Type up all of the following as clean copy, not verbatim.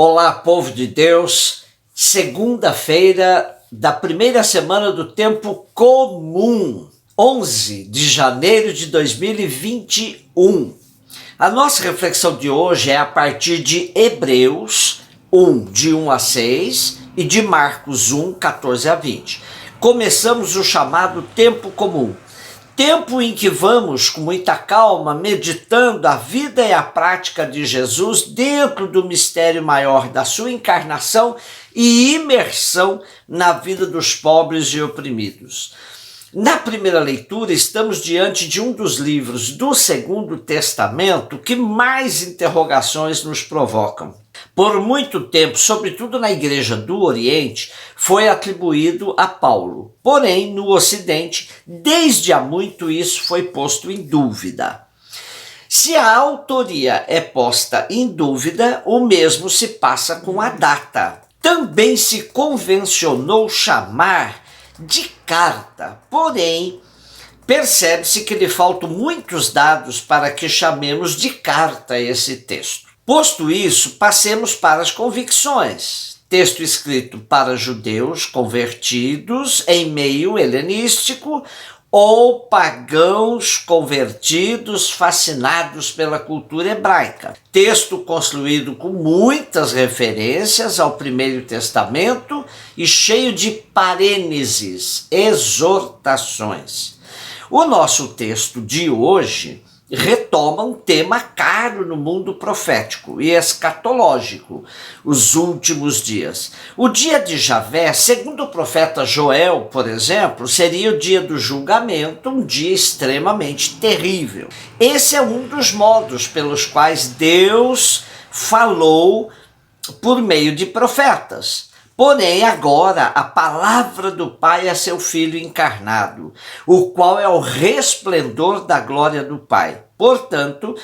Olá, povo de Deus, segunda-feira da primeira semana do tempo comum, 11 de janeiro de 2021. A nossa reflexão de hoje é a partir de Hebreus 1, de 1 a 6 e de Marcos 1, 14 a 20. Começamos o chamado tempo comum. Tempo em que vamos, com muita calma, meditando a vida e a prática de Jesus dentro do mistério maior da sua encarnação e imersão na vida dos pobres e oprimidos. Na primeira leitura, estamos diante de um dos livros do Segundo Testamento que mais interrogações nos provocam. Por muito tempo, sobretudo na Igreja do Oriente, foi atribuído a Paulo. Porém, no Ocidente, desde há muito isso foi posto em dúvida. Se a autoria é posta em dúvida, o mesmo se passa com a data. Também se convencionou chamar de carta, porém, percebe-se que lhe faltam muitos dados para que chamemos de carta esse texto. Posto isso, passemos para as convicções. Texto escrito para judeus convertidos em meio helenístico ou pagãos convertidos fascinados pela cultura hebraica. Texto construído com muitas referências ao Primeiro Testamento e cheio de parênteses, exortações. O nosso texto de hoje retoma um tema caro no mundo profético e escatológico, os últimos dias. O dia de Javé, segundo o profeta Joel, por exemplo, seria o dia do julgamento, um dia extremamente terrível. Esse é um dos modos pelos quais Deus falou por meio de profetas. Porém, agora, a palavra do Pai é seu Filho encarnado, o qual é o resplendor da glória do Pai. Portanto,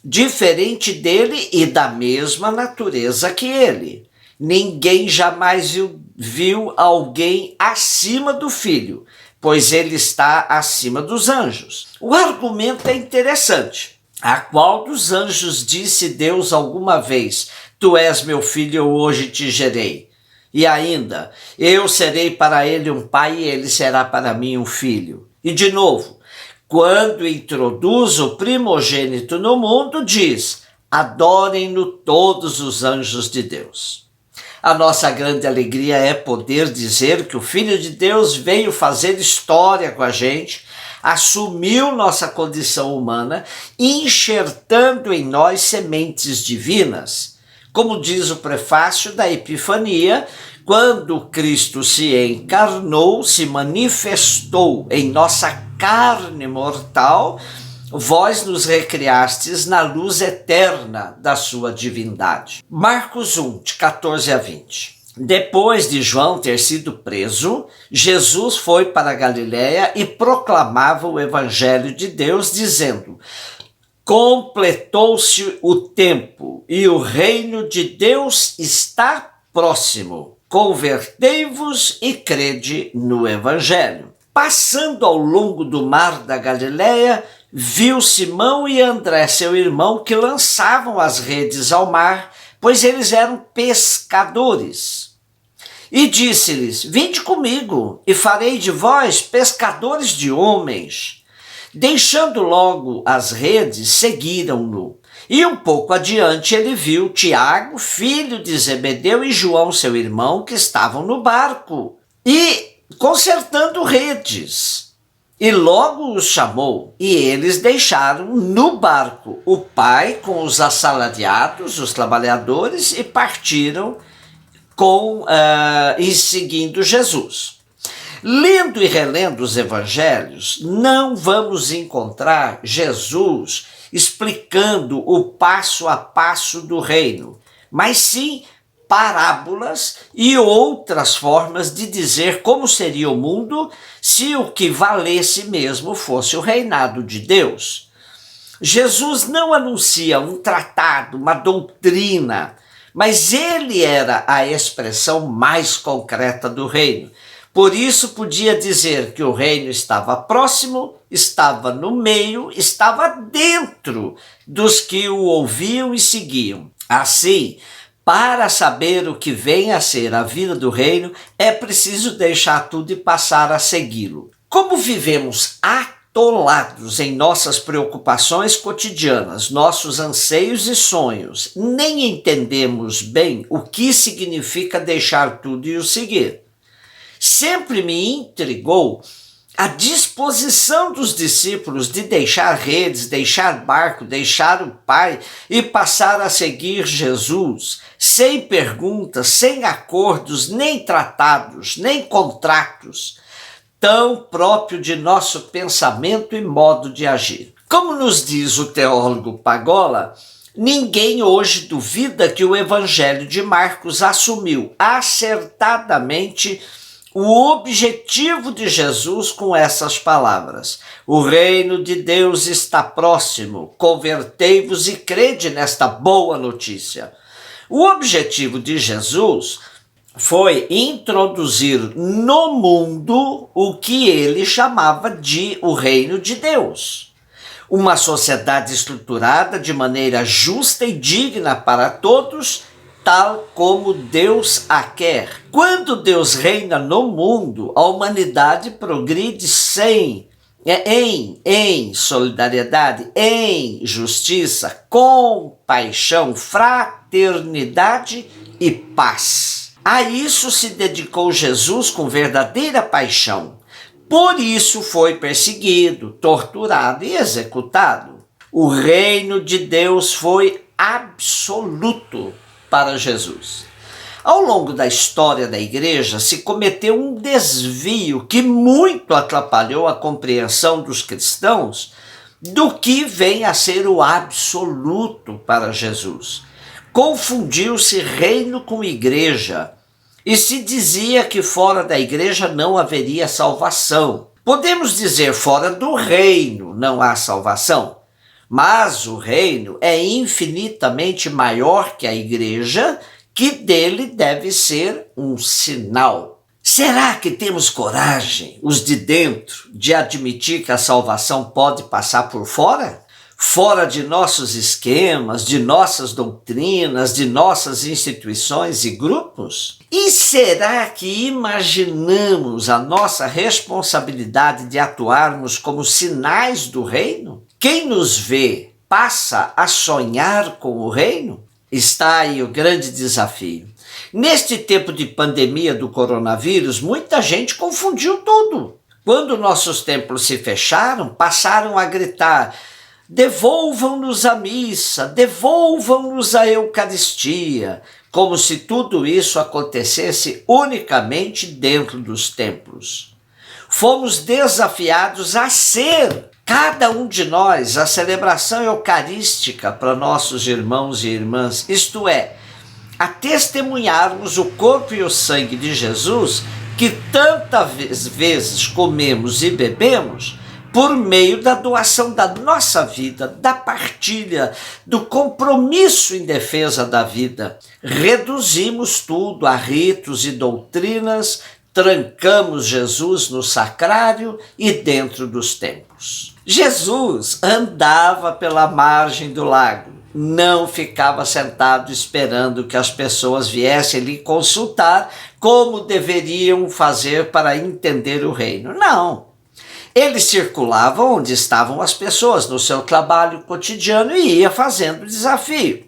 diferente dele e da mesma natureza que ele. Ninguém jamais viu alguém acima do Filho, pois ele está acima dos anjos. O argumento é interessante. A qual dos anjos disse Deus alguma vez: Tu és meu filho, eu hoje te gerei? E ainda, eu serei para ele um pai e ele será para mim um filho. E de novo, quando introduz o primogênito no mundo, diz: adorem-no todos os anjos de Deus. A nossa grande alegria é poder dizer que o Filho de Deus veio fazer história com a gente, assumiu nossa condição humana, enxertando em nós sementes divinas. Como diz o prefácio da Epifania, quando Cristo se encarnou, se manifestou em nossa carne mortal, vós nos recriastes na luz eterna da sua divindade. Marcos 1, de 14 a 20. Depois de João ter sido preso, Jesus foi para a Galiléia e proclamava o evangelho de Deus, dizendo: completou-se o tempo e o reino de Deus está próximo. Convertei-vos e crede no Evangelho. Passando ao longo do mar da Galiléia, viu Simão e André, seu irmão, que lançavam as redes ao mar, pois eles eram pescadores. E disse-lhes: vinde comigo, e farei de vós pescadores de homens. Deixando logo as redes, seguiram-no. E um pouco adiante ele viu Tiago, filho de Zebedeu, e João, seu irmão, que estavam no barco, e consertando redes. E logo os chamou, e eles deixaram no barco o pai com os assalariados, os trabalhadores, e partiram e seguindo Jesus. Lendo e relendo os evangelhos, não vamos encontrar Jesus explicando o passo a passo do reino, mas sim parábolas e outras formas de dizer como seria o mundo se o que valesse mesmo fosse o reinado de Deus. Jesus não anuncia um tratado, uma doutrina, mas ele era a expressão mais concreta do reino. Por isso podia dizer que o reino estava próximo, estava no meio, estava dentro dos que o ouviam e seguiam. Assim, Para saber o que vem a ser a vida do reino, é preciso deixar tudo e passar a segui-lo. Como vivemos atolados em nossas preocupações cotidianas, nossos anseios e sonhos, nem entendemos bem o que significa deixar tudo e o seguir. Sempre me intrigou a disposição dos discípulos de deixar redes, deixar barco, deixar o Pai e passar a seguir Jesus, sem perguntas, sem acordos, nem tratados, nem contratos, tão próprio de nosso pensamento e modo de agir. Como nos diz o teólogo Pagola, ninguém hoje duvida que o Evangelho de Marcos assumiu acertadamente o objetivo de Jesus com essas palavras: o reino de Deus está próximo, convertei-vos e crede nesta boa notícia. O objetivo de Jesus foi introduzir no mundo o que ele chamava de o reino de Deus. Uma sociedade estruturada de maneira justa e digna para todos, tal como Deus a quer. Quando Deus reina no mundo, a humanidade progride em solidariedade, em justiça, compaixão, fraternidade e paz. A isso se dedicou Jesus com verdadeira paixão. Por isso foi perseguido, torturado e executado. O reino de Deus foi absoluto para Jesus. Ao longo da história da igreja se cometeu um desvio que muito atrapalhou a compreensão dos cristãos do que vem a ser o absoluto para Jesus. Confundiu-se reino com igreja e se dizia que fora da igreja não haveria salvação. Podemos dizer fora do reino não há salvação, mas o reino é infinitamente maior que a igreja, que dele deve ser um sinal. Será que temos coragem, os de dentro, de admitir que a salvação pode passar por fora? Fora de nossos esquemas, de nossas doutrinas, de nossas instituições e grupos? E será que imaginamos a nossa responsabilidade de atuarmos como sinais do reino? Quem nos vê passa a sonhar com o reino? Está aí o grande desafio. Neste tempo de pandemia do coronavírus, muita gente confundiu tudo. Quando nossos templos se fecharam, passaram a gritar: devolvam-nos a missa, devolvam-nos a Eucaristia, como se tudo isso acontecesse unicamente dentro dos templos. Fomos desafiados a ser, cada um de nós, a celebração eucarística para nossos irmãos e irmãs, isto é, a testemunharmos o corpo e o sangue de Jesus que tantas vezes comemos e bebemos, por meio da doação da nossa vida, da partilha, do compromisso em defesa da vida. Reduzimos tudo a ritos e doutrinas, trancamos Jesus no sacrário e dentro dos templos. Jesus andava pela margem do lago, não ficava sentado esperando que as pessoas viessem lhe consultar como deveriam fazer para entender o reino. Não. Ele circulava onde estavam as pessoas, no seu trabalho cotidiano, e ia fazendo desafio.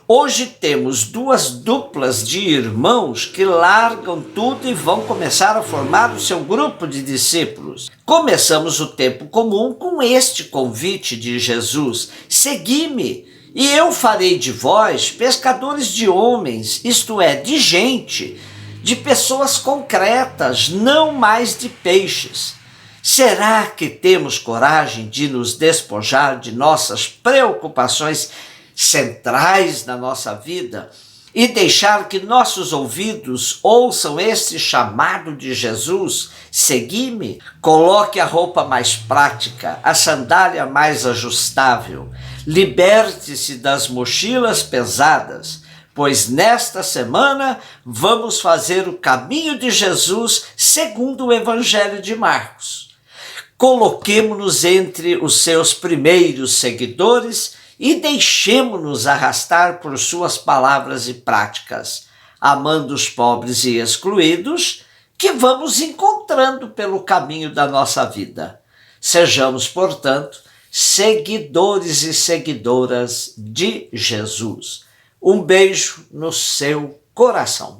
Hoje temos duas duplas de irmãos que largam tudo e vão começar a formar o seu grupo de discípulos. Começamos o tempo comum com este convite de Jesus: segui-me, e eu farei de vós pescadores de homens, isto é, de gente, de pessoas concretas, não mais de peixes. Será que temos coragem de nos despojar de nossas preocupações centrais na nossa vida e deixar que nossos ouvidos ouçam este chamado de Jesus: segui-me? Coloque a roupa mais prática, a sandália mais ajustável, liberte-se das mochilas pesadas, pois nesta semana vamos fazer o caminho de Jesus segundo o Evangelho de Marcos. Coloquemo-nos entre os seus primeiros seguidores e deixemo-nos arrastar por suas palavras e práticas, amando os pobres e excluídos, que vamos encontrando pelo caminho da nossa vida. Sejamos, portanto, seguidores e seguidoras de Jesus. Um beijo no seu coração.